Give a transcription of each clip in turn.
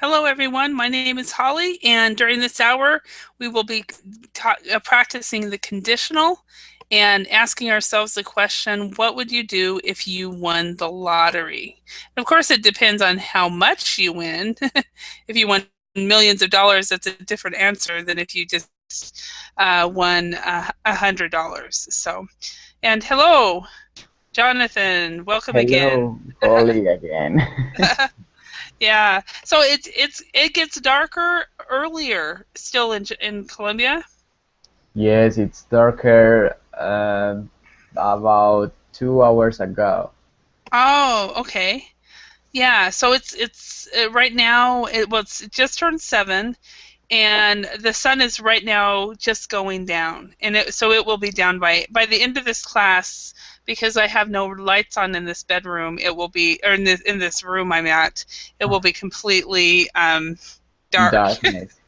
Hello, everyone. My name is Holly, and during this hour, we will be practicing the conditional and asking ourselves the question, what would you do if you won the lottery? Of course, it depends on how much you win. If you won millions of dollars, that's a different answer than if you just won $100. And hello, Jonathan. Welcome again. Hello, Holly again. Yeah. So it gets darker earlier still in Colombia. Yes, it's darker about 2 hours ago. Oh, okay. Yeah. So it's right now it's just turned 7, and the sun is right now just going down, and so it will be down by the end of this class. Because I have no lights on in this bedroom, it will be, or in this room I'm at, it will be completely dark. Darkness.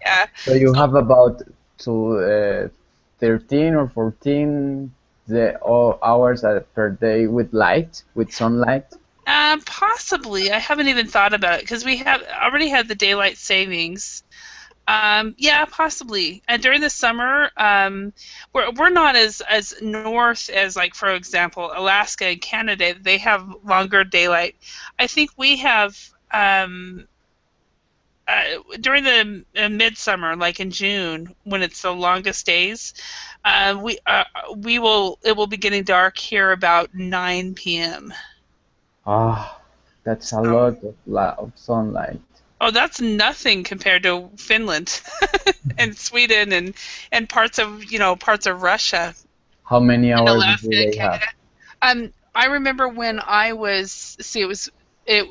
Yeah. So you So have about 13 or 14 hours per day with light, with sunlight. Possibly. I haven't even thought about it because we have already had the daylight savings. Yeah, possibly. And during the summer, we're not as north as, like, for example, Alaska and Canada. They have longer daylight. I think we have during the midsummer, like in June, when it's the longest days. We will it will be getting dark here about 9 p.m. Ah, that's a So. lot of sunlight. Oh, that's nothing compared to Finland and Sweden and parts of Russia How many and hours do Alaska and they have? Canada. I remember when I was in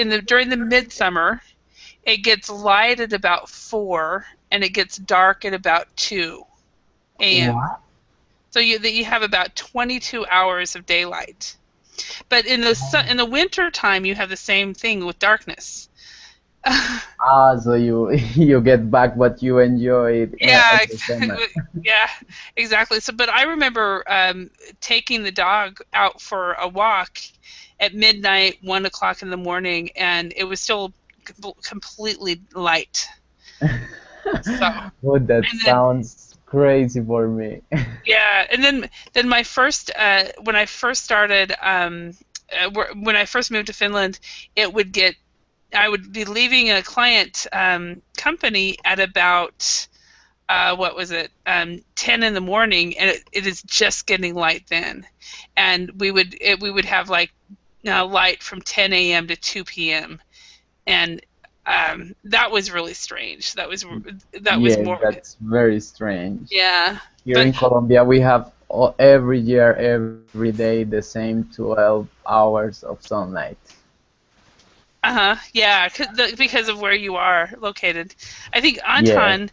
the during the midsummer, it gets light at about 4 and it gets dark at about 2 a.m. What? So you have about 22 hours of daylight. But in the winter time, you have the same thing with darkness. Ah, so you you get back what you enjoyed Yeah, in the summer. yeah, exactly. So, but I remember taking the dog out for a walk at midnight, 1 o'clock in the morning, and it was still completely light. So, Oh, that and then sounds crazy for me. yeah, and then my first when I first started when I first moved to Finland, it would get I would be leaving a client company at about what was it, 10 in the morning, and it is just getting light then, and we would have like light from 10 a.m. to 2 p.m. and that was really strange. That was Yes, more, that's very strange. yeah, Here but in Colombia, we have every year, every day, the same 12 hours of sunlight. yeah, because of where you are located. I think Yes.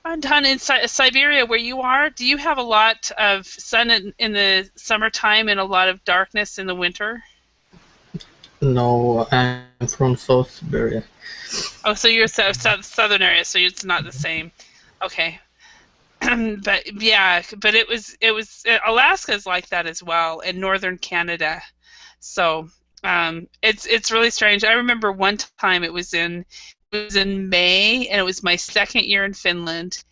Anton, in Siberia, where you are, do you have a lot of sun in the summertime and a lot of darkness in the winter? No, I'm from South Siberia. Oh, so you're southern area, so it's not the same. Okay. But yeah, but it was Alaska's like that as well, and northern Canada. So it's really strange. I remember one time it was in May, and it was my second year in Finland,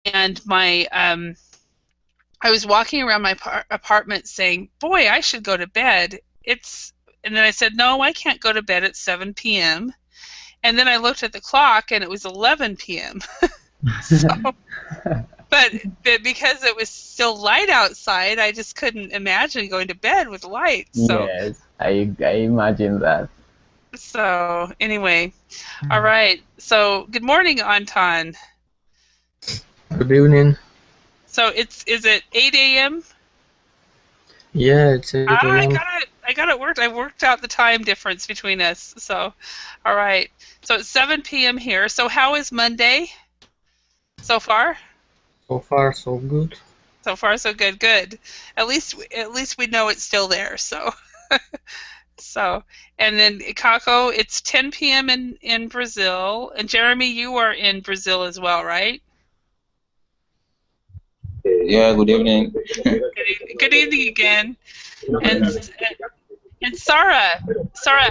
and my I was walking around my apartment saying, "Boy, I should go to bed." And then I said, "No, I can't go to bed at 7 p.m." And then I looked at the clock, and it was 11 p.m. So, but because it was still light outside, I just couldn't imagine going to bed with light. Yes, I imagine that. So anyway, all right. So good morning, Anton. Good evening. So is it 8 a.m.? Yeah, it's 8 Ah, a.m. I got it worked. I worked out the time difference between us. So, all right. So it's 7 p.m. here. So how is Monday so far? So far, so good. So far, so good. Good. At least we know it's still there. So, so, and then Kako, it's 10 p.m. in Brazil. And Jeremy, you are in Brazil as well, right? Yeah, good evening. Good evening again. And And Sarah,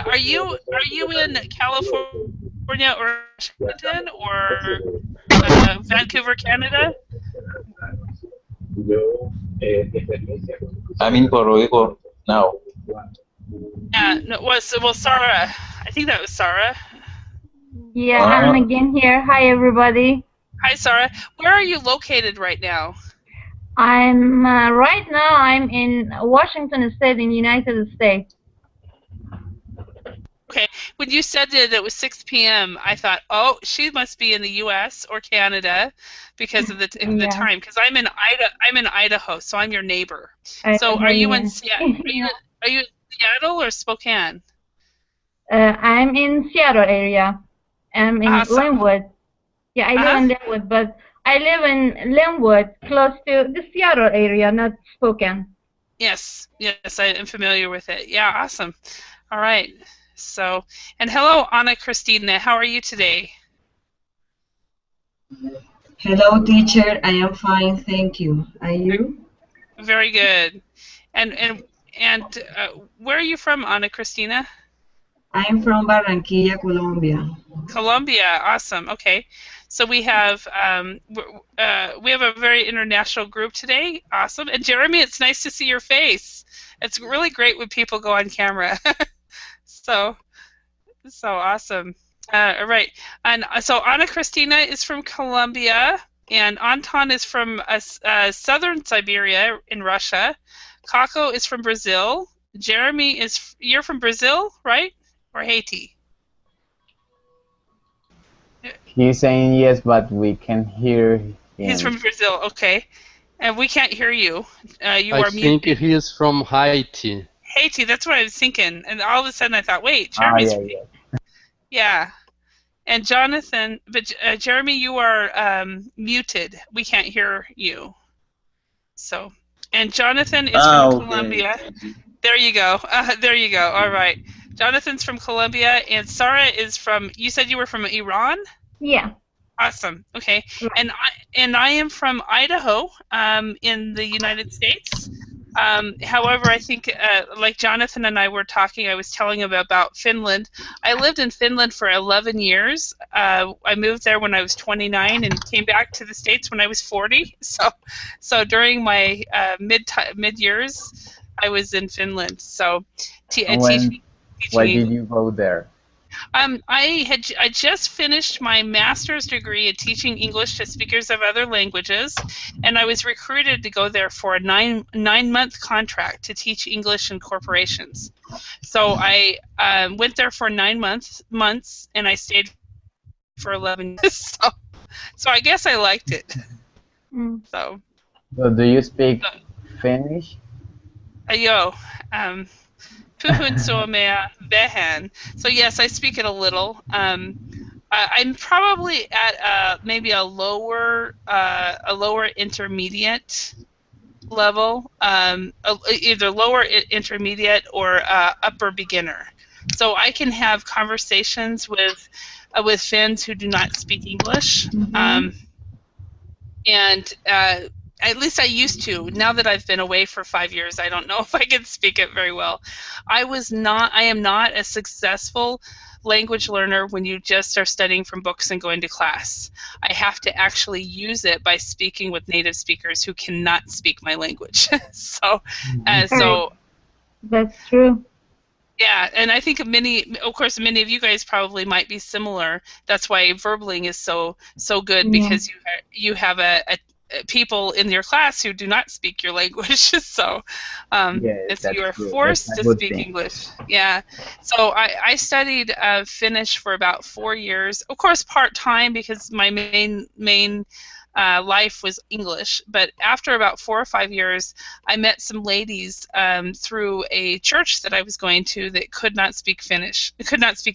are you in California or Washington or Vancouver, Canada? I'm in Puerto Rico now. Yeah, no, well, Sarah. I think that was Sarah. Yeah, I'm again here. Hi, everybody. Hi, Sarah. Where are you located right now? I'm right now. I'm in Washington State, in the United States. Okay. When you said that it was 6 p.m., I thought, oh, she must be in the U.S. or Canada because of the time. Because I'm in Idaho, so I'm your neighbor. So are you in Seattle? Are you in Seattle or Spokane? I'm in Seattle area. I'm in Linwood. Yeah, I live in Linwood, but I live in Linwood, close to the Seattle area, not Spokane. Yes, I am familiar with it. Yeah, awesome. All right. So, and hello, Anna Christina. How are you today? Hello, teacher. I am fine, thank you. Are you? Very good. And where are you from, Anna Christina? I am from Barranquilla, Colombia. Colombia, awesome. Okay, so we have a very international group today. Awesome. And Jeremy, it's nice to see your face. It's really great when people go on camera. So awesome. All right, and so Anna Christina is from Colombia, and Anton is from southern Siberia in Russia. Kako is from Brazil. Jeremy you're from Brazil, right? Or Haiti? He's saying yes, but we can hear him. He's from Brazil, okay. And we can't hear you. You I are think muted. he is from Haiti. Haiti, that's what I was thinking. And all of a sudden I thought, wait, Jeremy's yeah. And Jonathan, but Jeremy, you are muted. We can't hear you. So, and Jonathan is from Colombia. There you go. There you go. All right. Jonathan's from Colombia, and Sarah is from. You said you were from Iran? Yeah. Awesome. Okay. And I am from Idaho, in the United States. However, I think, like Jonathan and I were talking, I was telling him about Finland. I lived in Finland for 11 years. I moved there when I was 29 and came back to the States when I was 40. So during my mid years, I was in Finland. So teaching. Why did you go there? I just finished my master's degree in teaching English to speakers of other languages, and I was recruited to go there for a nine-month contract to teach English in corporations. So I went there for 9 months, and I stayed for 11 years. So I guess I liked it. So do you speak Finnish? Puhun suomea vähän. So yes, I speak it a little. I'm probably at maybe a lower intermediate level, either lower intermediate or upper beginner. So I can have conversations with Finns who do not speak English, and at least I used to. Now that I've been away for 5 years, I don't know if I can speak it very well. I am not a successful language learner when you just are studying from books and going to class. I have to actually use it by speaking with native speakers who cannot speak my language. So that's true. Yeah, and I think many of you guys probably might be similar. That's why Verbling is so good, because you have a people in your class who do not speak your language, so you are forced to speak English. Yeah, so I studied Finnish for about 4 years, of course part-time because my main life was English. But after about 4 or 5 years, I met some ladies through a church that I was going to that could not speak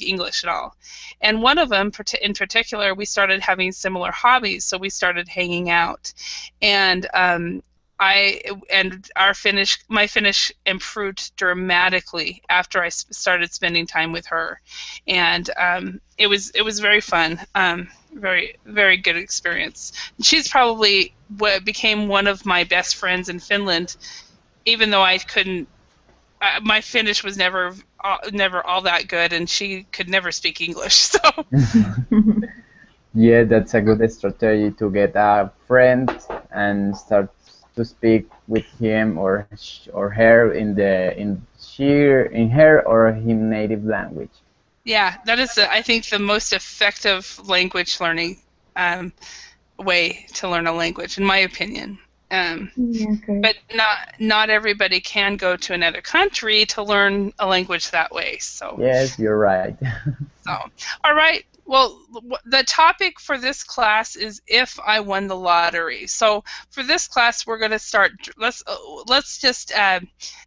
English at all. And one of them, in particular, we started having similar hobbies, so we started hanging out. And my Finnish improved dramatically after I started spending time with her, and it was very fun. Very, very good experience. She's probably what became one of my best friends in Finland, even though I couldn't my Finnish was never all that good, and she could never speak English. So Yeah, that's a good strategy to get a friend and start to speak with him or her in her or his native language. yeah, that is I think the most effective language learning way to learn a language, in my opinion. Yeah, great. But not everybody can go to another country to learn a language that way. So Yes, you're right. So, all right. Well, the topic for this class is if I won the lottery. So for this class, we're going to start. Let's just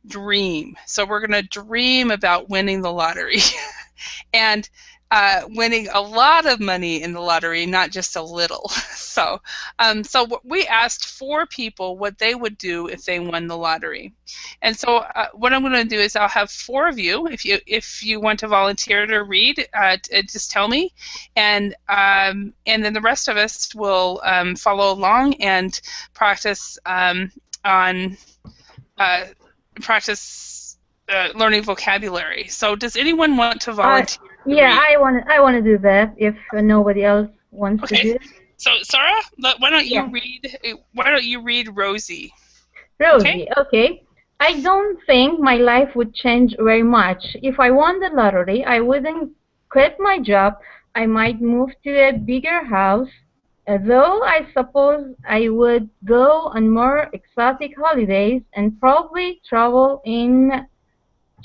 dream. So we're going to dream about winning the lottery, and winning a lot of money in the lottery, not just a little. So we asked 4 people what they would do if they won the lottery, and so what I'm going to do is I'll have 4 of you. If you want to volunteer to read, just tell me, and then the rest of us will follow along and practice learning vocabulary. So does anyone want to volunteer? Yeah, I want to do that if nobody else wants to do it. So Sarah, why don't you Yeah. read? Why don't you read Rosie? Rosie, okay. I don't think my life would change very much. If I won the lottery, I wouldn't quit my job. I might move to a bigger house, though I suppose I would go on more exotic holidays and probably travel in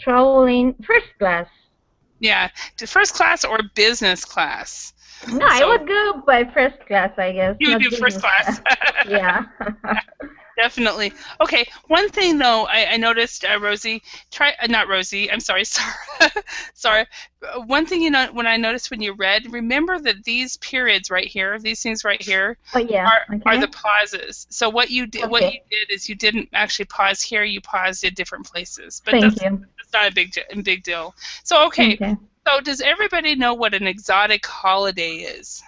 first class. Yeah, to first class or business class. No, I would go by first class, I guess. You would not do first business class. Yeah. Definitely. Okay. One thing though, I noticed, Rosie. Not Rosie. I'm sorry, Sarah. Sorry. One thing when I noticed when you read, remember that these periods right here, these things right here, Oh yeah. are the pauses. So what you did, Okay. is you didn't actually pause here. You paused in different places. But Thank that's you. not a big deal. So okay. Okay. So does everybody know what an exotic holiday is?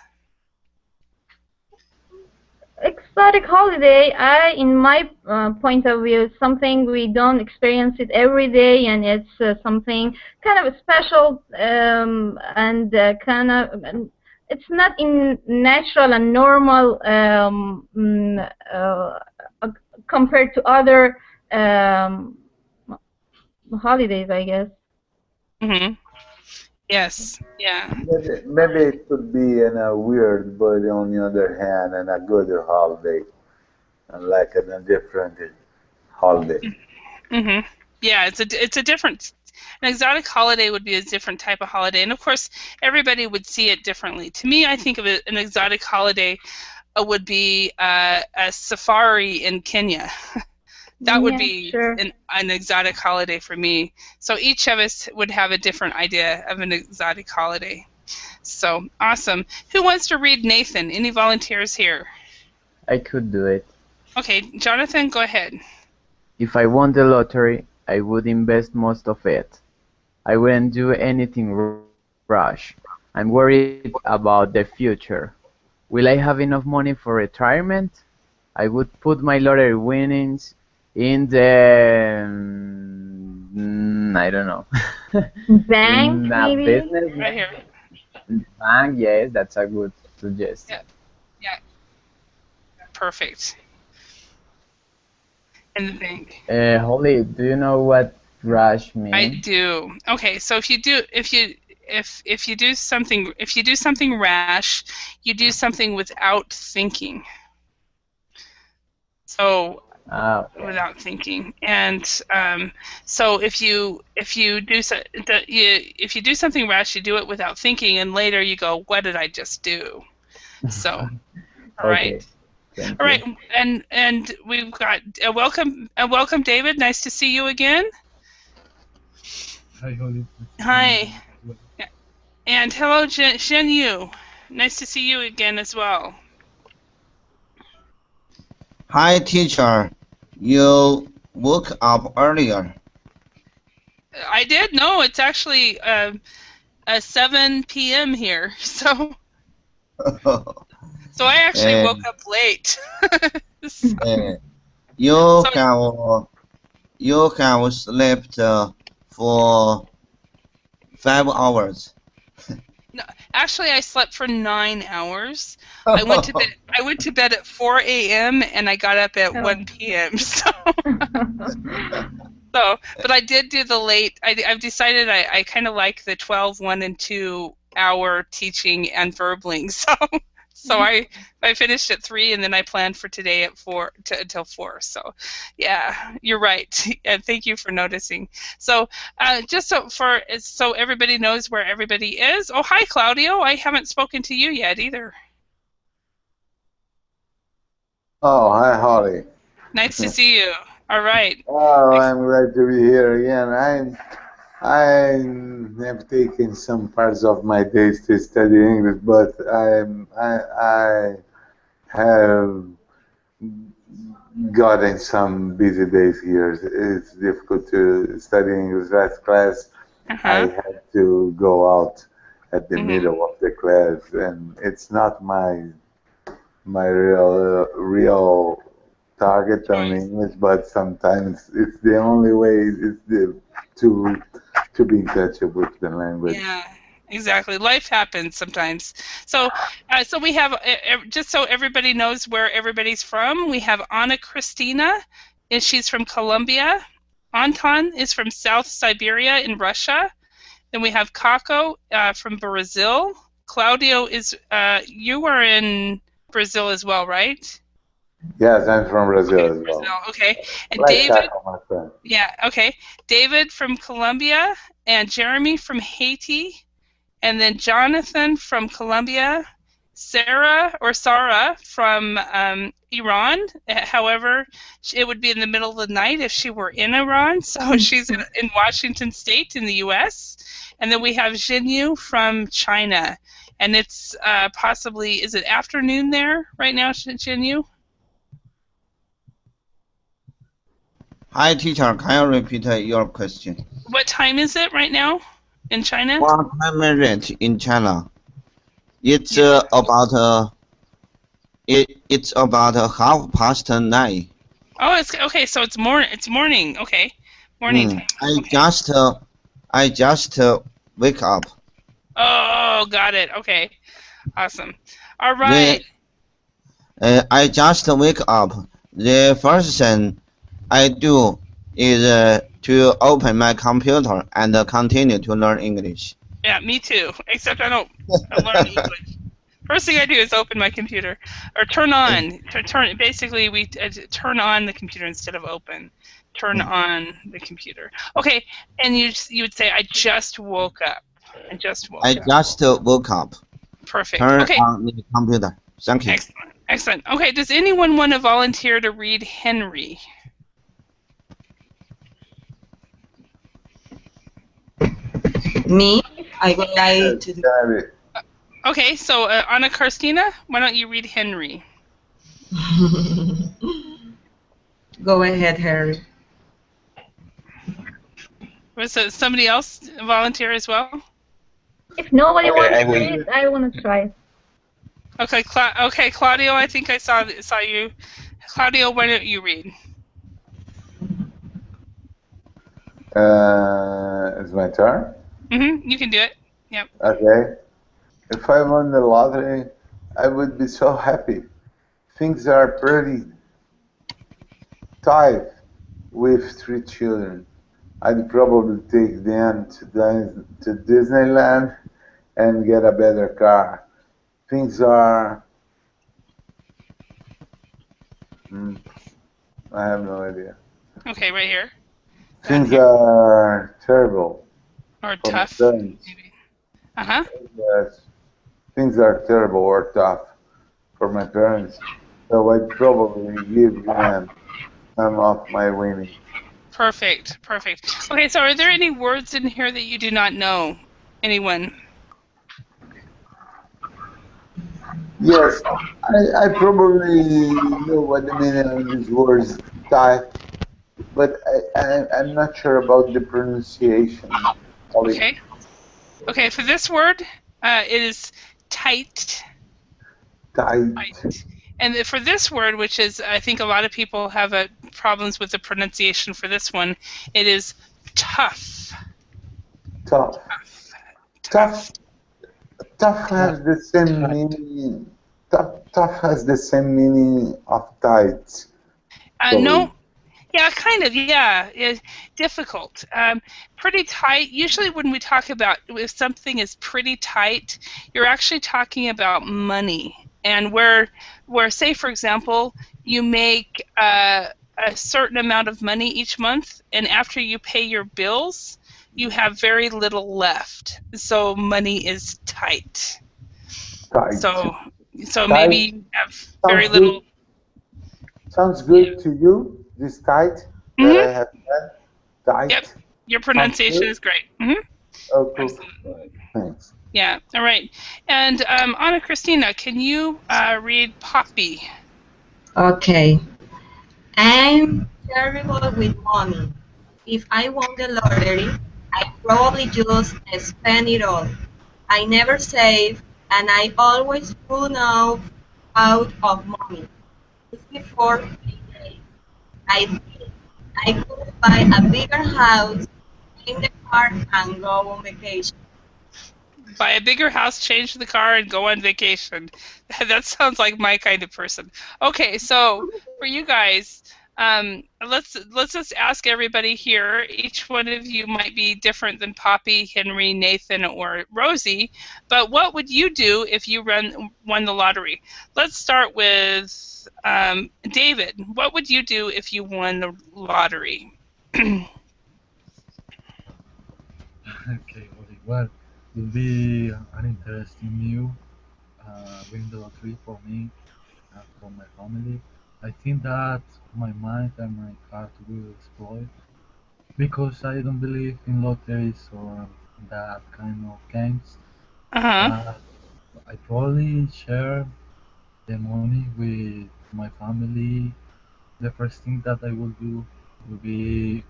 Exotic holiday, in my point of view, is something we don't experience it every day, and it's something kind of special and kind of. It's not in natural and normal compared to other holidays, I guess. Mm-hmm. Yes. Yeah. Maybe it could be weird, but on the other hand, a good holiday, like a different holiday. Mm-hmm. Yeah, it's a different. An exotic holiday would be a different type of holiday, and of course, everybody would see it differently. To me, I think of it, an exotic holiday would be a safari in Kenya. That would be sure. an exotic holiday for me. So each of us would have a different idea of an exotic holiday. So awesome. Who wants to read Nathan? Any volunteers here? I could do it. Okay, Jonathan, go ahead. If I won the lottery, I would invest most of it. I wouldn't do anything rash. I'm worried about the future. Will I have enough money for retirement? I would put my lottery winnings in the I don't know. Bank, in a maybe? business Right here. bank. Yes, that's a good suggestion. Yeah. Perfect. In the bank. Holly, do you know what rush means? I do. Okay, so if you do something rash, you do something without thinking. So Okay. without thinking, and so if you do something rash, you do it without thinking, and later you go, "What did I just do?" So, all right. Okay. Thank All right, you. and we've got welcome, David. Nice to see you again. Hi, Holly. Hi, and hello, Shen Yu. Nice to see you again as well. Hi, teacher. You woke up earlier. I did. No, it's actually 7 p.m. here, so I actually woke up late. You have you have slept for 5 hours. No, actually, I slept for 9 hours. I went to bed at 4 a.m. and I got up at 1 p.m. But I did do the late. I've decided I kind of like the 12, 1, and 2 hour teaching and verbling. So I finished at 3 and then I planned for today at 4 until 4. So yeah, you're right. And thank you for noticing. So just so everybody knows where everybody is. Oh, hi Claudio. I haven't spoken to you yet either. Oh, hi Holly. Nice to see you. All right. Oh, I'm glad to be here again. I have taken some parts of my days to study English, but I have gotten some busy days here. It's difficult to study English. Last class, I had to go out at the middle of the class, and it's not my real target on English, but sometimes it's the only way to be in touch with the language. Yeah, exactly. Life happens sometimes. So we have, just so everybody knows where everybody's from, we have Anna Christina, and she's from Colombia. Anton is from South Siberia in Russia. Then we have Kako from Brazil. Claudio is, you are in Brazil as well, right? Yes, I'm from Brazil as well. Brazil, okay. And Like David, Chaco, my friend. yeah, okay. David from Colombia, and Jeremy from Haiti, and then Jonathan from Colombia, Sarah from Iran. However, it would be in the middle of the night if she were in Iran, so she's in Washington State in the U.S. And then we have Jinyu from China, and it's possibly, is it afternoon there right now, Jinyu? Hi, teacher. Can you repeat your question? What time is it right now in China? What time is it in China? It's about it's about 9:30. Oh, it's okay. So it's morning. Okay, morning time. I just wake up. Oh, got it. Okay, awesome. All right. I just wake up. The first thing I do is to open my computer and continue to learn English. Yeah, me too. Except I don't learn English. First thing I do is open my computer, or turn on. Basically, we turn on the computer instead of open. Turn on the computer. Okay, and you would say, I just woke up. I just woke up. Perfect. Turn okay. on the computer. Thank you. Excellent. Excellent. Okay, does anyone want to volunteer to read Henry? Me? I would like to do. Okay, so Anna Karstina, why don't you read Henry? Go ahead, Harry. Was somebody else volunteer as well? If nobody wants to read, I want to try. Okay, okay, Claudio, I think I saw you. Claudio, why don't you read? It's my turn? You can do it. Yep. Okay. If I won the lottery, I would be so happy. Things are pretty tight with 3 children. I'd probably take them to Disneyland and get a better car. Things are... I have no idea. Okay, right here. Things are terrible. Or tough, maybe. Yes. Things are terrible or tough for my parents. So I'd probably give them some of my winnings. Perfect, perfect. Okay, so are there any words in here that you do not know? Anyone? Yes, I probably know what the meaning of these words type, but I'm not sure about the pronunciation. Okay. Okay, for this word, it is tight. Tight. And for this word, which is, I think a lot of people have problems with the pronunciation for this one, it is tough. Tough. Tough. Tough has the same meaning. Tough has the same meaning of tight. No. Yeah, kind of. Yeah, difficult. Pretty tight. Usually, when we talk about if something is pretty tight, you're actually talking about money. And where say, for example, you make a certain amount of money each month, and after you pay your bills, you have very little left. So money is tight. Tight. So tight. Maybe you have very little. Sounds good to you? This tight that I have said? Tight? Yep. Your pronunciation is great. Oh, cool. Thanks. Yeah, all right. And Ana Cristina, can you read Poppy? Okay. I'm terrible with money. If I won the lottery, I'd probably just spend it all. I never save, and I always run out of money. Just before payday, I could buy a bigger house, in the car, and go on vacation. Buy a bigger house, change the car, and go on vacation. That sounds like my kind of person. Okay, so for you guys, let's just ask everybody here. Each one of you might be different than Poppy, Henry, Nathan, or Rosie. But what would you do if you won the lottery? Let's start with David. What would you do if you won the lottery? Okay, well, it will be an interesting new winning the lottery for me and for my family. I think that my mind and my heart will explode because I don't believe in lotteries or that kind of games. I probably share the money with my family. The first thing that I will do will be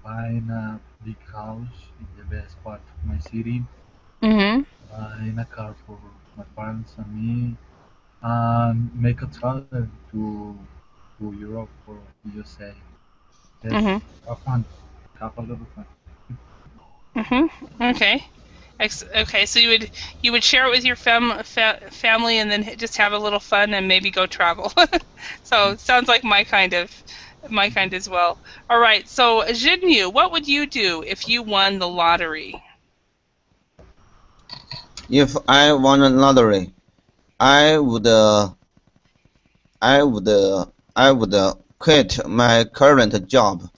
buying a big house in the best part of my city, buying a car for my parents and me, and make a travel to Europe or USA. Yes, have fun. Have a lot of fun. Okay. Okay, so you would share it with your family and then just have a little fun and maybe go travel. So it sounds like my kind as well. All right, so Jinyu, what would you do if you won the lottery? If I won a lottery, I would quit my current job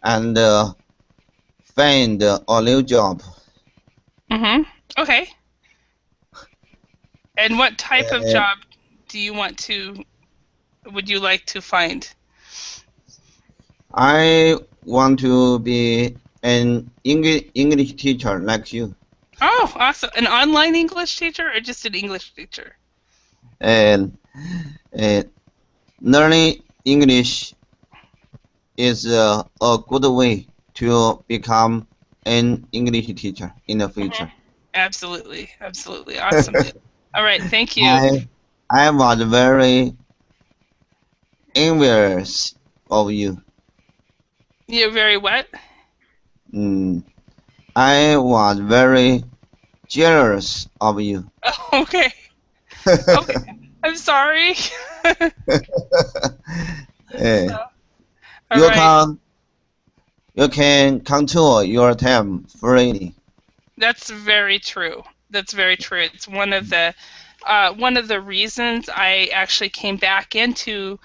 and find a new job. Okay. And what type of job would you like to find? I want to be an English teacher like you. Oh, awesome. An online English teacher or just an English teacher? And learning English is a good way to become an English teacher in the future. Absolutely. Absolutely. Awesome. All right. Thank you. I was very envious of you. You're very what? I was very jealous of you. Okay. Okay. I'm sorry. You can control your time freely. That's very true. That's very true. It's one of the reasons I actually came back into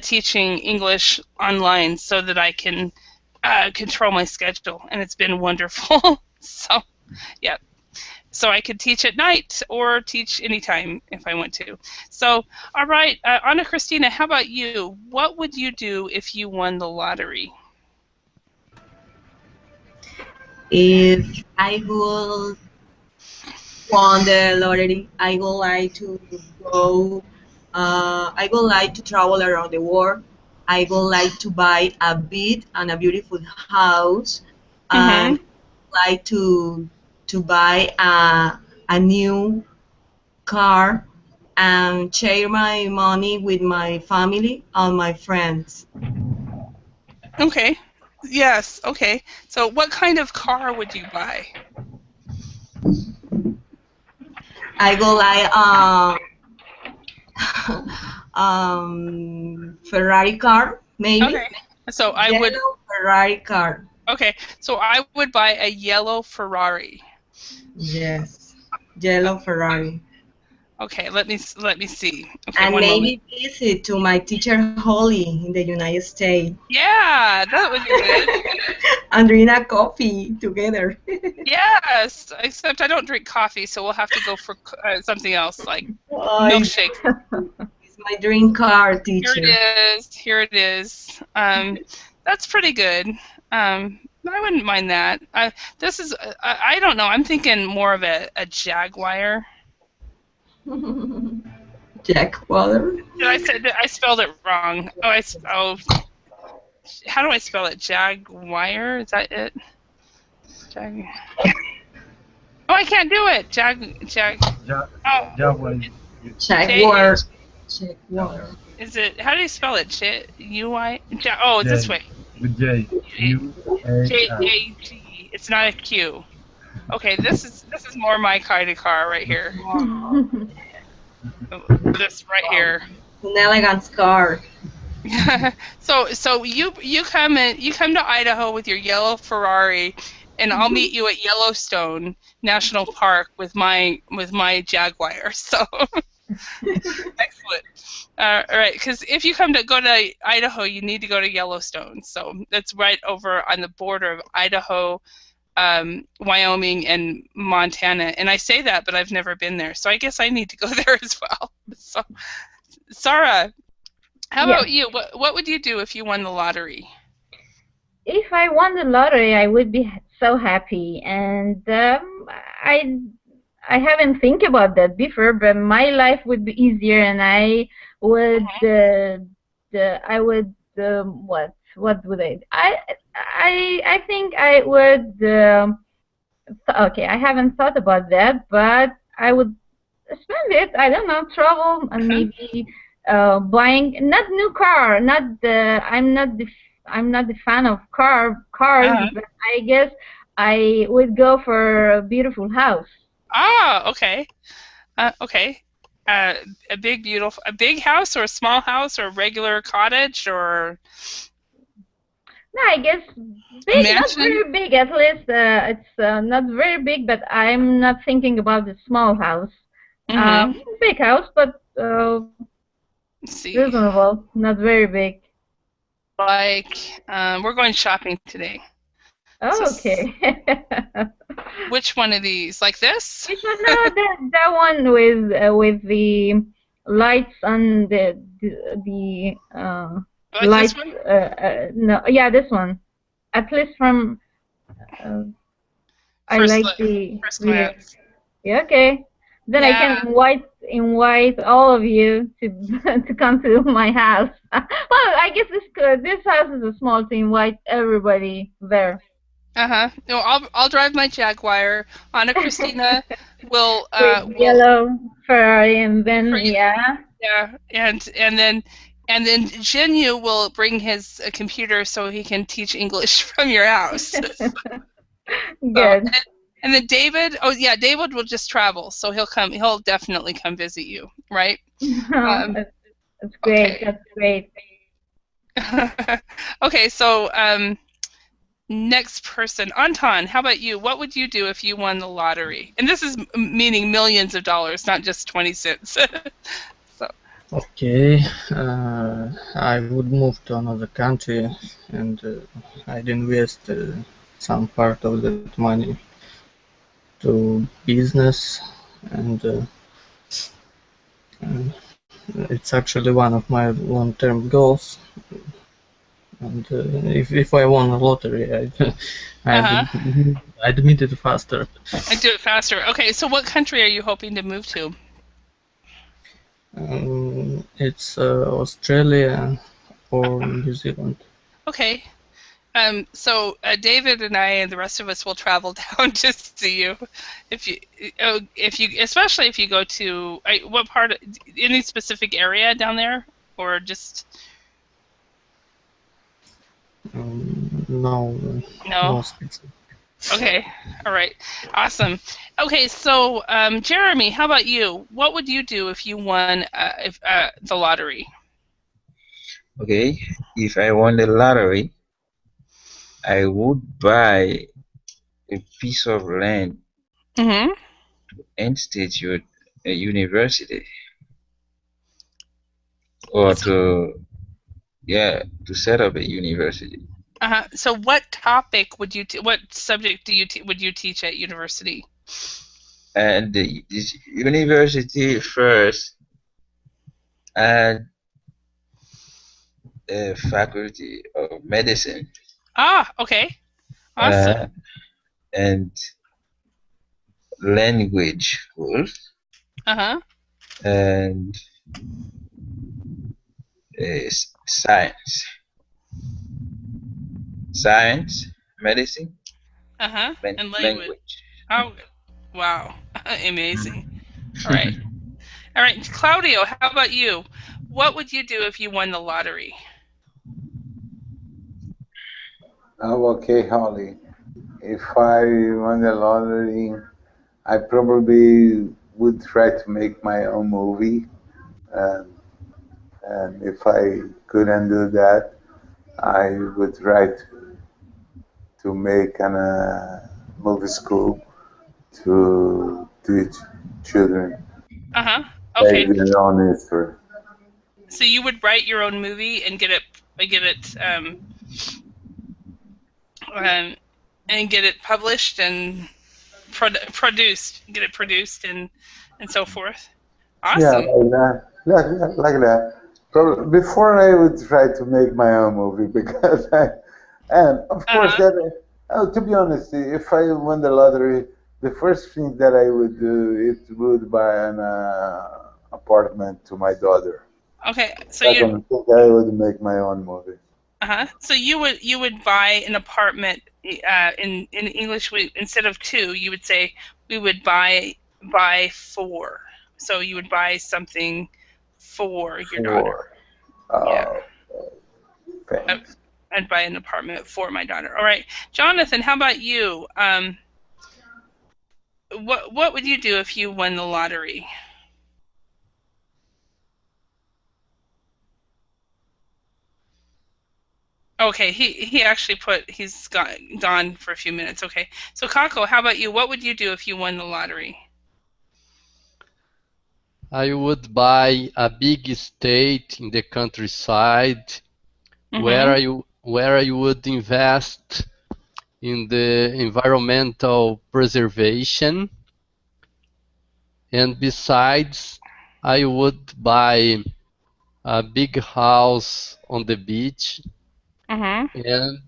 teaching English online so that I can control my schedule, and it's been wonderful. So, yeah. So I could teach at night or teach anytime if I want to. So, all right, Ana Cristina, how about you? What would you do if you won the lottery? If I would won the lottery, I would like to go. I would like to travel around the world. I would like to buy a big and a beautiful house. And like to buy a new car and share my money with my family and my friends. Okay. Yes. Okay. So, what kind of car would you buy? I go like Ferrari car, maybe. Okay. So I Yellow would. Ferrari car. Okay. So I would buy a yellow Ferrari. Yes, yellow Ferrari. Okay. Let me see. Okay. And one maybe moment. visit to my teacher Holly in the United States. Yeah, that would be good. And drink a coffee together. Yes. Except I don't drink coffee, so we'll have to go for something else like milkshake. It's my dream car, teacher. Here it is. Here it is. That's pretty good. I wouldn't mind that. This is. I don't know. I'm thinking more of a Jaguar. Jaguar. I spelled it wrong. Oh. How do I spell it? Jaguar? Is that it? Oh, I can't do it. Oh. Jaguar. Is it? How do you spell it? J-U-I? Oh, it's this way. With J. J-A-G. It's not a Q. Okay, this is more my kind of car right here. This right here. An elegant car. So you come to Idaho with your yellow Ferrari, and I'll meet you at Yellowstone National Park with my Jaguar. So excellent. All right, because if you go to Idaho, you need to go to Yellowstone. So that's right over on the border of Idaho, Wyoming, and Montana. And I say that, but I've never been there, so I guess I need to go there as well. So, Sarah, how about you? What would you do if you won the lottery? If I won the lottery, I would be so happy, and I haven't think about that before, but my life would be easier, and I would what would I think I would okay, I haven't thought about that, but I would spend it, I don't know, travel and maybe buying not new car, not the I'm not the fan of cars, but I guess I would go for a beautiful house. Ah, okay. Okay. A big house or a small house or a regular cottage or? No, I guess big, not very big. At least it's not very big, but I'm not thinking about the small house. Big house, but reasonable, not very big. Like, we're going shopping today. Oh, okay. Which one of these? Like this? No, that one with the lights on the like lights. This one? No, yeah, this one. At least from. I like the. First glance. Yeah, okay. Then I can invite all of you to come to my house. Well, I guess this house is a small to invite everybody there. No, I'll drive my Jaguar. Anna Christina will with yellow Ferrari, and then and then Jinyu will bring his computer so he can teach English from your house. Good. And then David, David will just travel, so he'll definitely come visit you, right? That's great. Okay. That's great. Okay, so next person, Anton, how about you? What would you do if you won the lottery? And this is meaning millions of dollars, not just 20 cents. Okay, I would move to another country, and I'd invest some part of that money to business, and it's actually one of my long-term goals. And if I won a lottery, I'd meet it faster. I'd do it faster. Okay, so what country are you hoping to move to? It's Australia or New Zealand. Okay. So David and I and the rest of us will travel down to see you, if you, especially if you go to what part, any specific area down there, or just No, no specific. Okay, all right, awesome. Okay, so Jeremy, how about you? What would you do if you won the lottery? Okay, if I won the lottery, I would buy a piece of land Mm-hmm. to institute a university, or to set up a university. So, what topic would you? What subject would you teach at university? And this university first had a faculty of medicine. Ah, okay, awesome. And language schools. And science, medicine, and language. Oh, wow, amazing. All right, all right, Claudio, how about you? What would you do if you won the lottery? Oh, okay, Holly. If I won the lottery, I probably would try to make my own movie. And if I couldn't do that, I would try to make a movie school to teach children Okay. their own history. So you would write your own movie and get it published and produced, and so forth. Awesome. Yeah, like that. Probably before I would try to make my own movie, because and of course to be honest, if I won the lottery, the first thing that I would do would buy an apartment to my daughter. Okay, so Second thing, I would make my own movie. So you would buy an apartment in English. Instead of 2, you would say we would buy 4. So you would buy something for your daughter. I'd buy an apartment for my daughter. All right, Jonathan, how about you? What would you do if you won the lottery? Okay, he actually he's gone for a few minutes. Okay, so Kako, how about you? What would you do if you won the lottery? I would buy a big estate in the countryside, where I would invest in the environmental preservation, and besides, I would buy a big house on the beach, and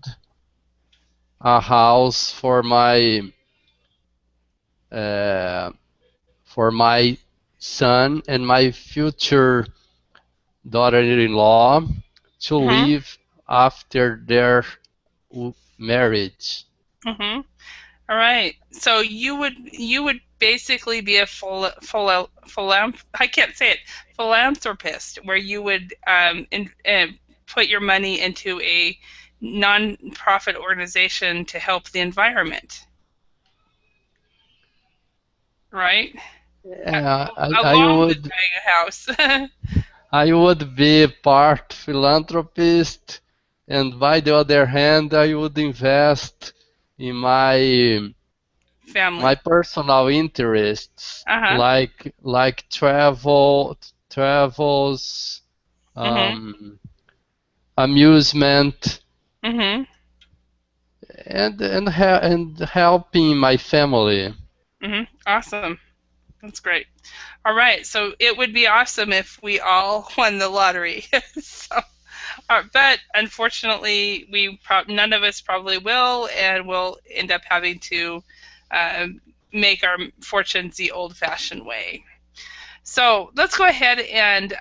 a house for my son and my future daughter-in-law to live after their marriage. All right. So you would basically be a philanthropist, where you would put your money into a non-profit organization to help the environment. Right? Along with buying a house. I would be part philanthropist, and by the other hand, I would invest in my family, my personal interests, like travels, amusement, and helping my family. Awesome. That's great. All right, so it would be awesome if we all won the lottery. But unfortunately, none of us probably will, and we'll end up having to make our fortunes the old-fashioned way. So let's go ahead and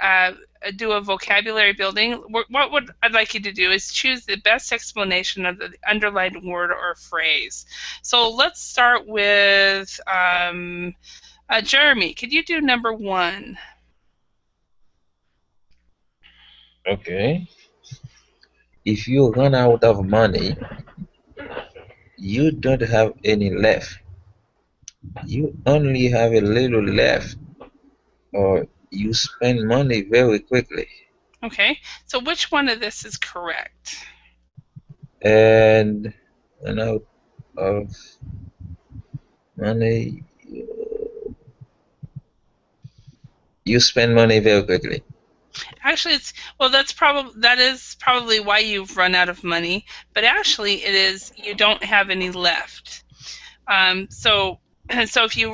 do a vocabulary building. What would I'd like you to do is choose the best explanation of the underlined word or phrase. So let's start with Jeremy. Could you do number 1? Okay. If you run out of money, you don't have any left. You only have a little left, or you spend money very quickly. Okay, so which one of this is correct? And run out of money, you spend money very quickly. Actually, it's that is probably why you've run out of money. But actually, it is you don't have any left. So if you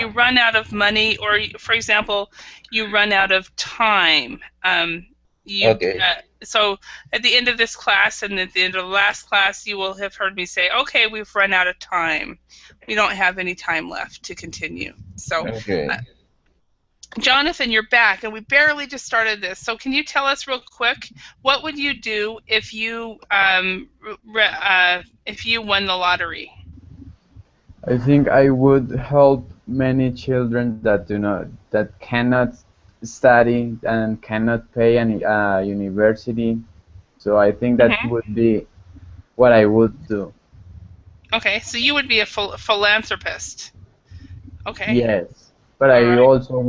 run out of money, or for example, you run out of time. Okay. So at the end of this class and at the end of the last class, you will have heard me say, "Okay, we've run out of time. We don't have any time left to continue." So. Okay. Jonathan, you're back, and we barely just started this. So can you tell us real quick, what would you do if you won the lottery? I think I would help many children that cannot study and cannot pay any university. So I think that would be what I would do. Okay, so you would be a philanthropist. Okay. Yes, but I also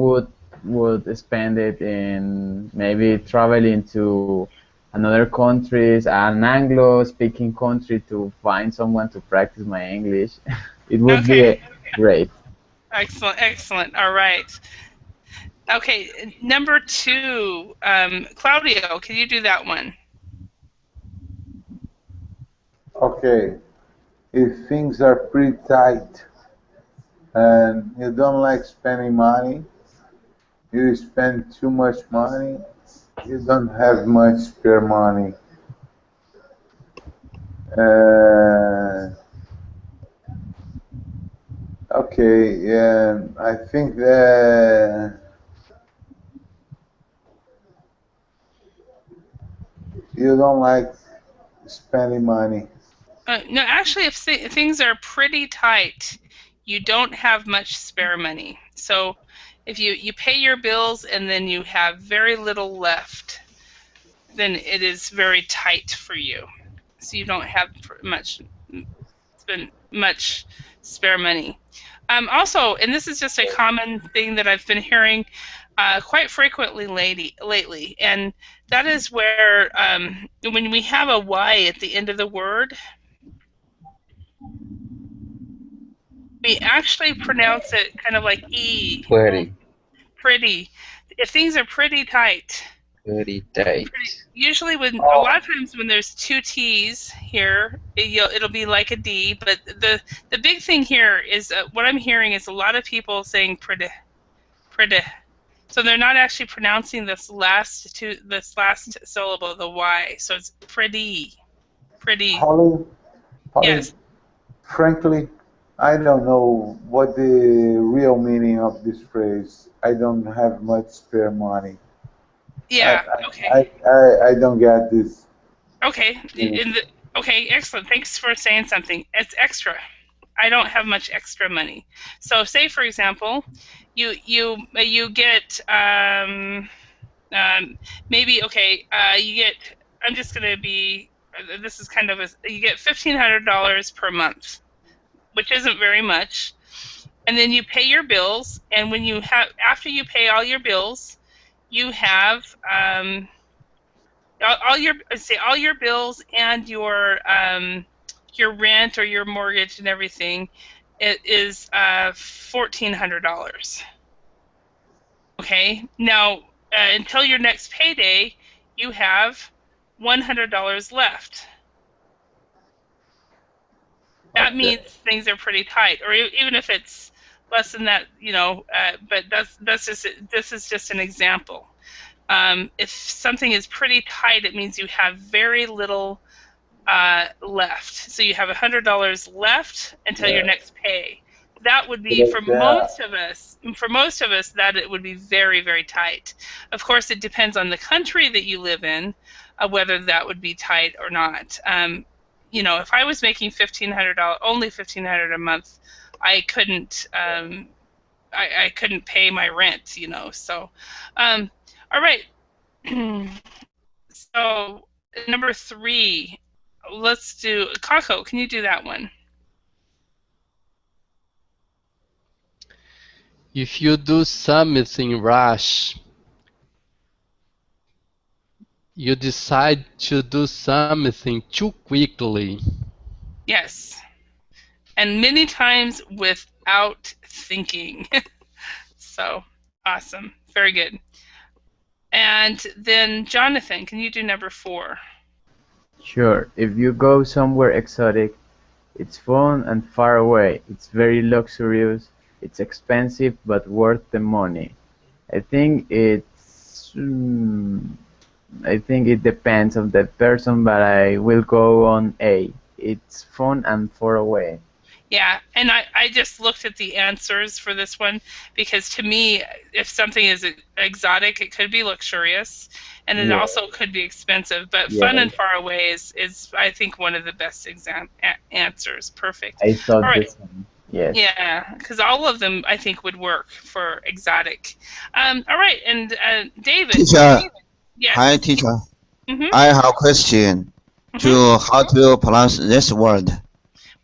would spend it in maybe traveling to another countries, an Anglo-speaking country, to find someone to practice my English. It would be great. Excellent, excellent. All right. Okay, number 2, Claudio, can you do that one? Okay. If things are pretty tight and you don't like spending money, you spend too much money, you don't have much spare money. Okay, yeah, I think that you don't like spending money. No, actually, if things are pretty tight, you don't have much spare money. So if you pay your bills and then you have very little left, then it is very tight for you. So you don't have much spare money. Also, and this is just a common thing that I've been hearing quite frequently lately, and that is where when we have a Y at the end of the word, we actually pronounce it kind of like E. Pretty. Pretty. If things are pretty tight. Pretty tight. Usually, a lot of times when there's 2 T's here, it'll be like a D. But the big thing here is what I'm hearing is a lot of people saying pretty. So they're not actually pronouncing this last syllable, the Y. So it's pretty. Holly, yes. Frankly, I don't know what the real meaning of this phrase. I don't have much spare money. Yeah. Okay. I don't get this. Okay. Okay. Excellent. Thanks for saying something. It's extra. I don't have much extra money. So, say for example, you get maybe you get. I'm just going to be. This is kind of you get $1,500 per month, which isn't very much, and then you pay your bills, and when you have after you pay all your bills, you have all your bills and your rent or your mortgage and everything. It is $1,400. Okay, now until your next payday, you have $100 left. That means things are pretty tight, or even if it's less than that, but this is just an example. If something is pretty tight, it means you have very little left. So you have $100 left until your next pay. that would be for most of us. For most of us, that it would be very, very tight. Of course, it depends on the country that you live in, whether that would be tight or not. You know, if I was making $1,500, only $1,500 a month, I couldn't. I couldn't pay my rent. You know, so. All right. So number 3, let's do Kako. Can you do that one? If you do something rash, you decide to do something too quickly. Yes. And many times without thinking. So, awesome. Very good. And then, Jonathan, can you do number 4? Sure. If you go somewhere exotic, it's fun and far away. It's very luxurious. It's expensive but worth the money. I think it depends on the person, but I will go on A. It's fun and far away. Yeah, and I just looked at the answers for this one because to me, if something is exotic, it could be luxurious, and it also could be expensive. But fun and far away is I think one of the best answers. Perfect. I thought the same. Yes. Yeah, because all of them I think would work for exotic. All right, and David. Teacher. Yes. Hi, teacher. I have a question to how to pronounce this word.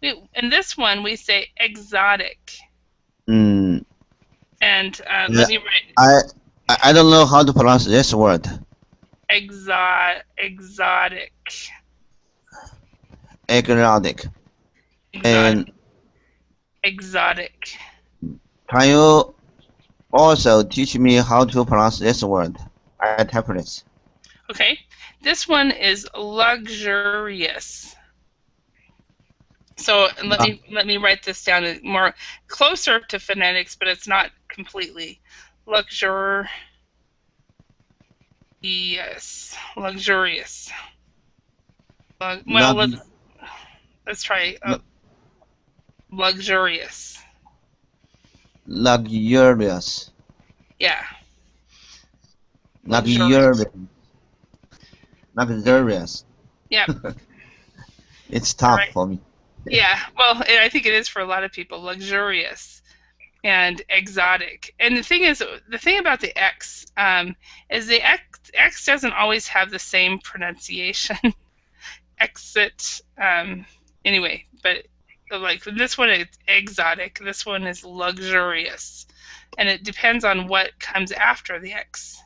In this one, we say exotic. And let me write. I don't know how to pronounce this word. Exotic. Exotic. And exotic. Can you also teach me how to pronounce this word? I type this. Okay. This one is luxurious. So let me write this down more closer to phonetics, but it's not completely. Luxurious. Luxurious. Well, let's try luxurious. Luxurious. Yeah. Luxurious. Yeah. It's tough for me. Yeah, well, I think it is for a lot of people. Luxurious and exotic. And the thing about the X is the X doesn't always have the same pronunciation. Exit. Anyway, but like this one is exotic. This one is luxurious, and it depends on what comes after the X.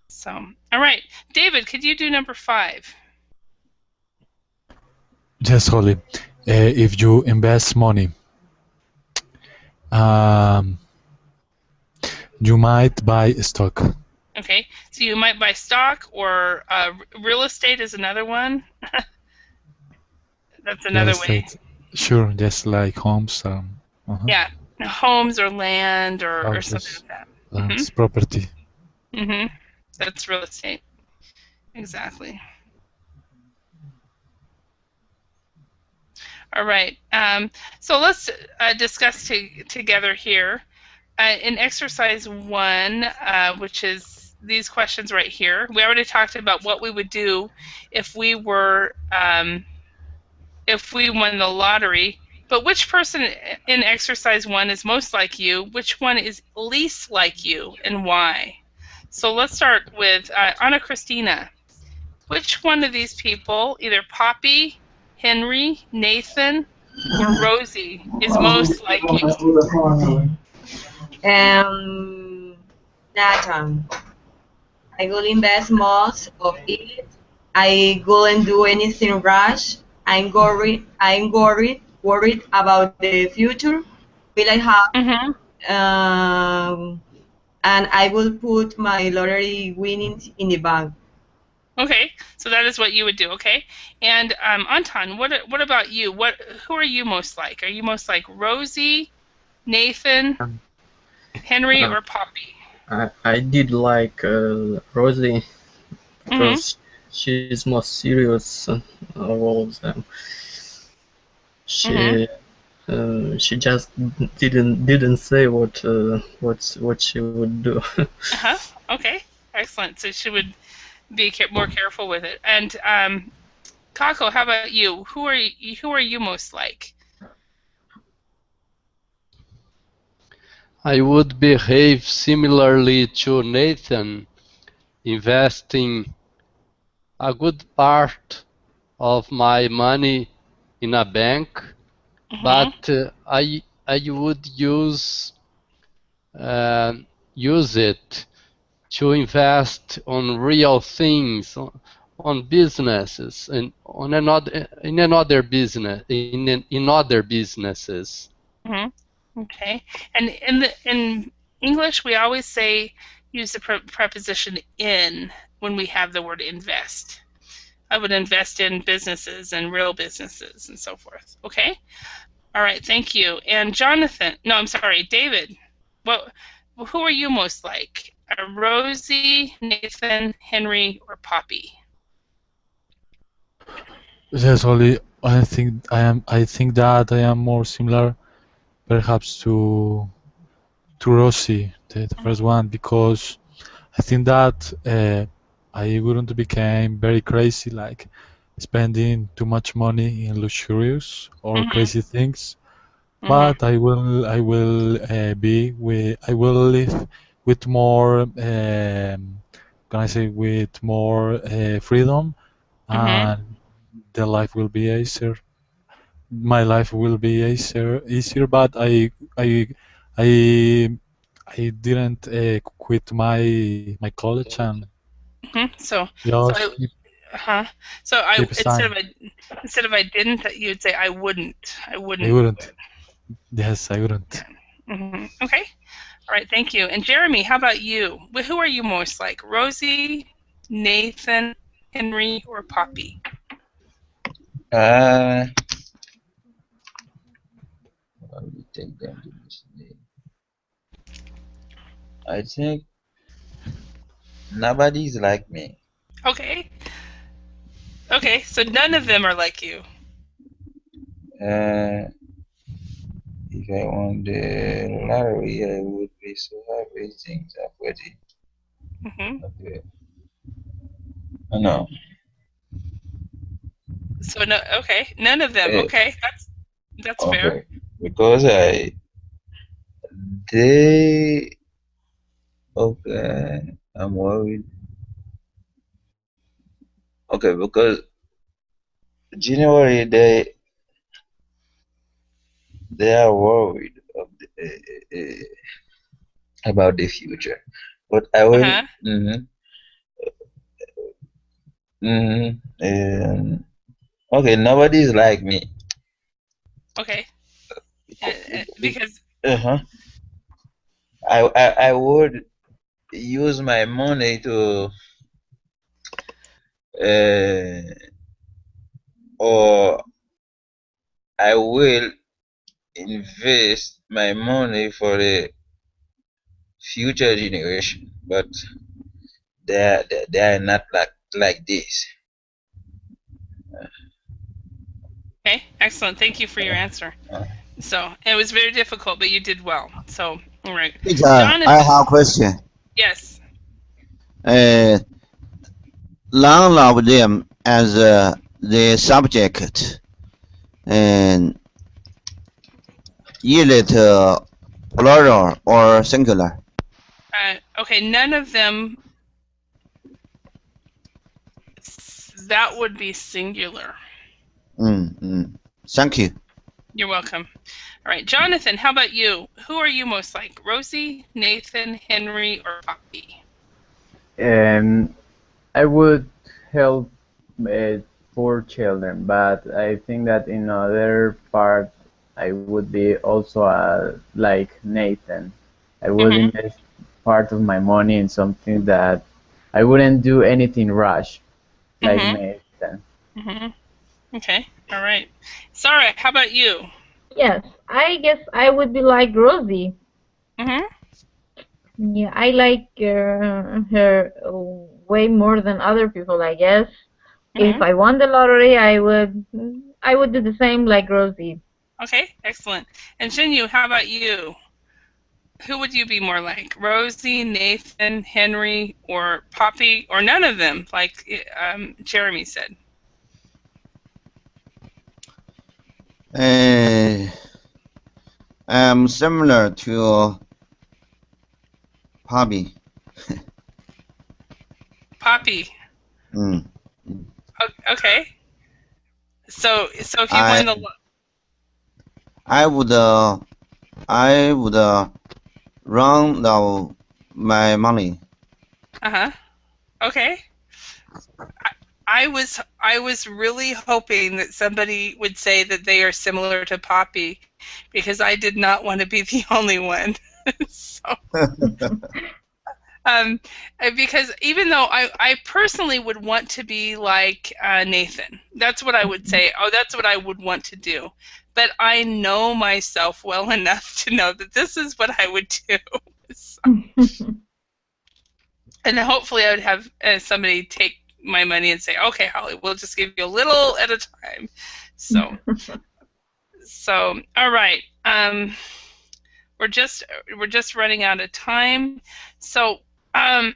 So, all right, David, could you do number 5? Yes, Holly. If you invest money, you might buy stock. Okay, so you might buy stock, or real estate is another one. That's another way. Sure, just like homes. Yeah, homes or land or something like that. It's property. That's real estate. Exactly. All right. So let's discuss together here. In exercise 1, which is these questions right here, we already talked about what we would do if we were if we won the lottery. But which person in exercise 1 is most like you? Which one is least like you, and why? So let's start with Ana Cristina. Which one of these people, either Poppy, Henry, Nathan, or Rosie, is most like you? Nathan. I will invest most of it. I wouldn't do anything rash. I'm worried about the future. Will I have? And I will put my lottery winnings in the bank. Okay, so that is what you would do. Okay, and Anton, what about you? Who are you most like? Are you most like Rosie, Nathan, Henry, or Poppy? I did like Rosie because she's most serious of all of them. She She just didn't say what she would do. Okay. Excellent. So she would be more careful with it. And Kako, how about you? Who are you most like? I would behave similarly to Nathan, investing a good part of my money in a bank, but I would use it to invest on real things, on businesses, and in other businesses. Okay. And in English, we always use the preposition in when we have the word invest. I would invest in businesses and real businesses and so forth. Okay? All right, thank you. And Jonathan, no, I'm sorry, David, who are you most like? Rosie, Nathan, Henry, or Poppy? Yes, Oli, I think that I am more similar perhaps to Rosie, the first one, because I think that I wouldn't become very crazy, like spending too much money in luxurious or crazy things. But I will live with more with more freedom, and the life will be easier. My life will be easier, but I didn't quit my college and So just instead of I didn't, you'd say I wouldn't. I wouldn't. Yes, I wouldn't. Okay. All right. Thank you. And Jeremy, how about you? Who are you most like? Rosie, Nathan, Henry, or Poppy? Let me take them to this day. I think nobody's like me. Okay. Okay, so none of them are like you. If I won the lottery, I would be so happy. Things are pretty. Okay. No. So no, okay, none of them. Okay, that's okay. fair. Because I'm worried. Okay, because January they are worried of about the future, but I will. Okay, nobody's like me. Okay. Because. I would use my money to or I will invest my money for the future generation, but they are not like this. Okay, excellent. Thank you for your answer. So it was very difficult, but you did well. So all right. Jonathan, I have a question. Yes. None of them as the subject, and is it plural or singular? Okay, none of them. That would be singular. Thank you. You're welcome. All right, Jonathan, how about you? Who are you most like? Rosie, Nathan, Henry, or Poppy? I would help poor children, but I think that in other part I would be also like Nathan. I would invest part of my money in something that I wouldn't do anything rash, like Nathan. Okay, all right. Sarah, how about you? Yes, I guess I would be like Rosie. Yeah, I like her way more than other people, I guess. If I won the lottery, I would do the same like Rosie. Okay, excellent. And Jinyu, how about you? Who would you be more like? Rosie, Nathan, Henry, or Poppy, or none of them, like Jeremy said? I'm similar to Poppy. Poppy. Mm. Okay. So if you win the... I would run out my money. Okay. I was really hoping that somebody would say that they are similar to Poppy, because I did not want to be the only one. So, because even though I personally would want to be like Nathan, that's what I would say. Oh, that's what I would want to do. But I know myself well enough to know that this is what I would do. So, and hopefully I would have somebody take my money and say, okay, Holly, we'll just give you a little at a time. So, all right. We're just running out of time. So, bear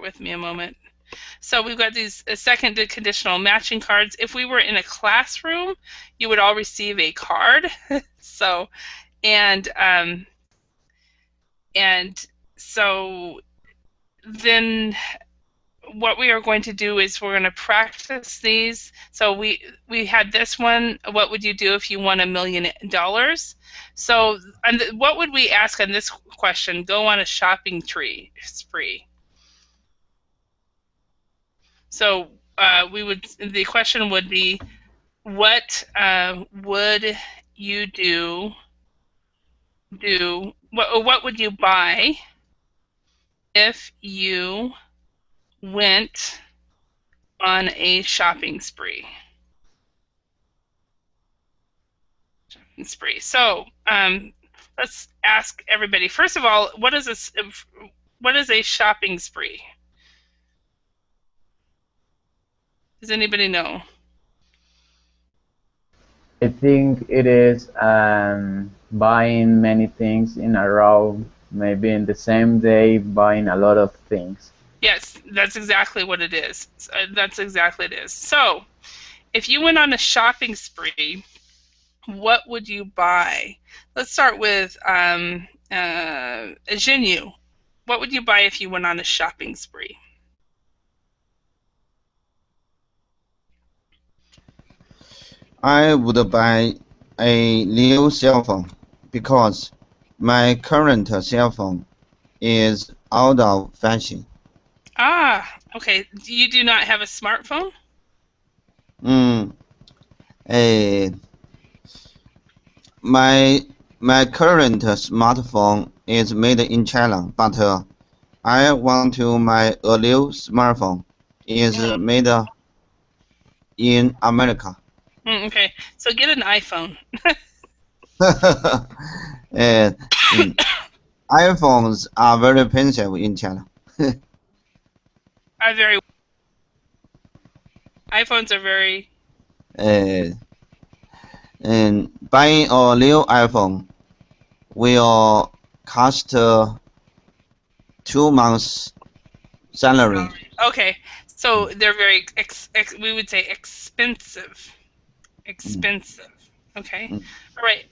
with me a moment. So we've got these seconded conditional matching cards. If we were in a classroom, you would all receive a card. So, and so then what we are going to do is we're going to practice these. So we had this one, what would you do if you won $1 million? So what would we ask on this question? Go on a shopping spree. So the question would be, what would you do? What would you buy if you went on a shopping spree? So let's ask everybody. First of all, what is a shopping spree? Does anybody know? I think it is buying many things in a row, maybe in the same day, buying a lot of things. Yes, that's exactly what it is. That's exactly what it is. So, if you went on a shopping spree, what would you buy? Let's start with Jinyu. What would you buy if you went on a shopping spree? I would buy a new cell phone because my current cell phone is out of fashion. Ah, okay. You do not have a smartphone? My current smartphone is made in China, but I want to buy a new smartphone is made in America. Okay, so get an iPhone. iPhones are very expensive in China. iPhones are very... And buying a new iPhone will cost 2 months' salary. Okay, so they're very we would say expensive. Expensive. Okay. All right.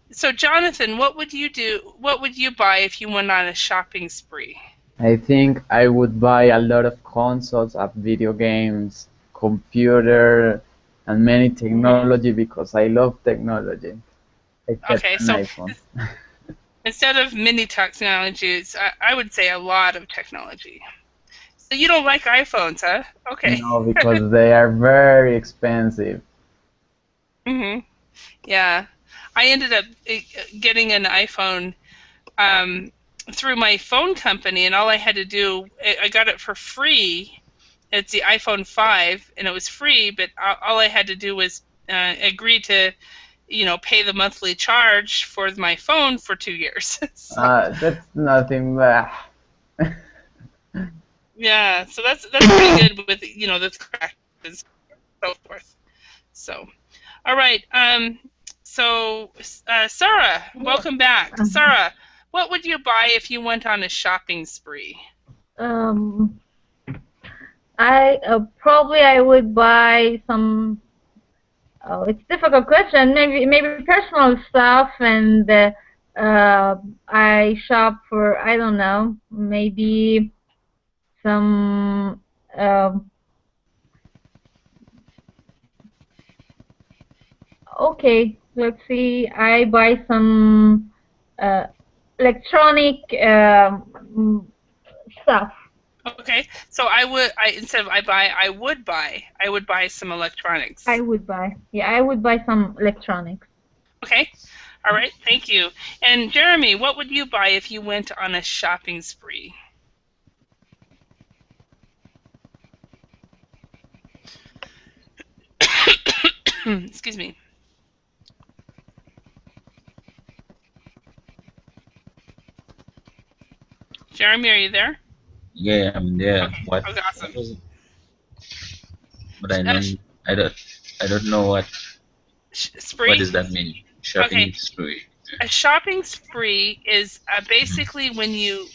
So Jonathan, what would you do? What would you buy if you went on a shopping spree? I think I would buy a lot of consoles of video games, computer, and many technology because I love technology. Okay, so instead of many technologies, I would say a lot of technology. So you don't like iPhones, huh? Okay. No, because they are very expensive. Yeah, I ended up getting an iPhone through my phone company, and all I had to do, I got it for free. It's the iPhone 5, and it was free, but all I had to do was agree to, pay the monthly charge for my phone for 2 years. So. That's nothing bad. Yeah, so that's pretty good with the crack and so forth. So, all right. So Sarah, welcome back. Sarah, what would you buy if you went on a shopping spree? I probably I would buy some. Oh, it's a difficult question. Maybe personal stuff, and I shop for, I don't know, maybe some. Okay, let's see. I buy some electronic stuff. Okay, so I would buy some electronics. I would buy some electronics. Okay, all right, thank you. And Jeremy, what would you buy if you went on a shopping spree? Excuse me. Jeremy, are you there? Yeah, I'm there. Okay. What? Okay, awesome. What was it? But I don't know what. Spree? What does that mean? Shopping spree. A shopping spree is basically when you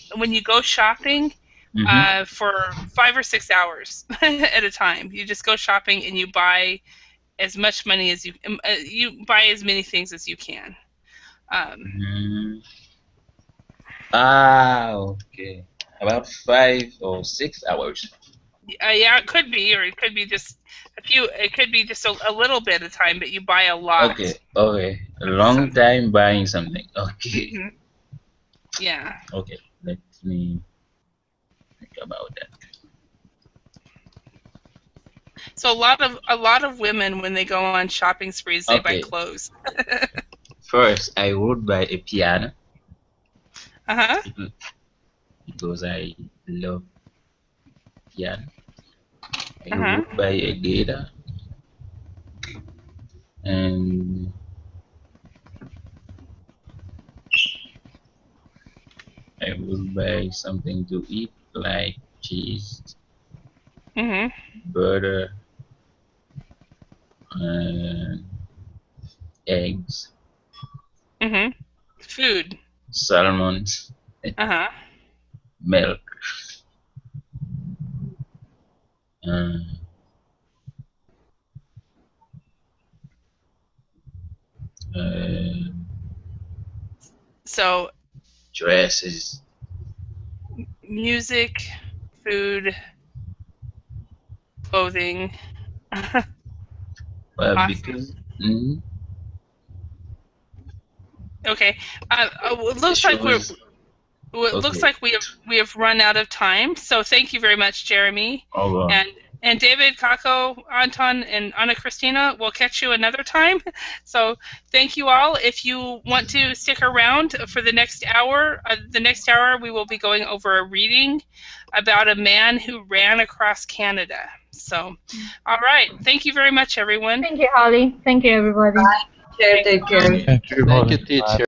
go shopping for 5 or 6 hours at a time. You just go shopping and you buy as much money as you buy as many things as you can. Okay. About 5 or 6 hours. Yeah, it could be, or it could be just a few. It could be just a little bit of time, but you buy a lot. Okay. A long time buying something. Okay. Yeah. Okay. Let me think about that. So a lot of women, when they go on shopping sprees, they buy clothes. First, I would buy a piano. Because I love piano. I would buy a guitar. And I would buy something to eat like cheese, butter, and eggs. Food. Salmon. Milk. So. Dresses. Music, food, clothing. Well, because. Okay. It looks like looks like we have run out of time. So thank you very much, Jeremy. And David, Kako, Anton, and Ana Cristina, we'll catch you another time. So thank you all. If you want to stick around for the next hour, we will be going over a reading about a man who ran across Canada. So, all right. Thank you very much, everyone. Thank you, Holly. Thank you, everybody. Bye. Take care. Thank you, teacher.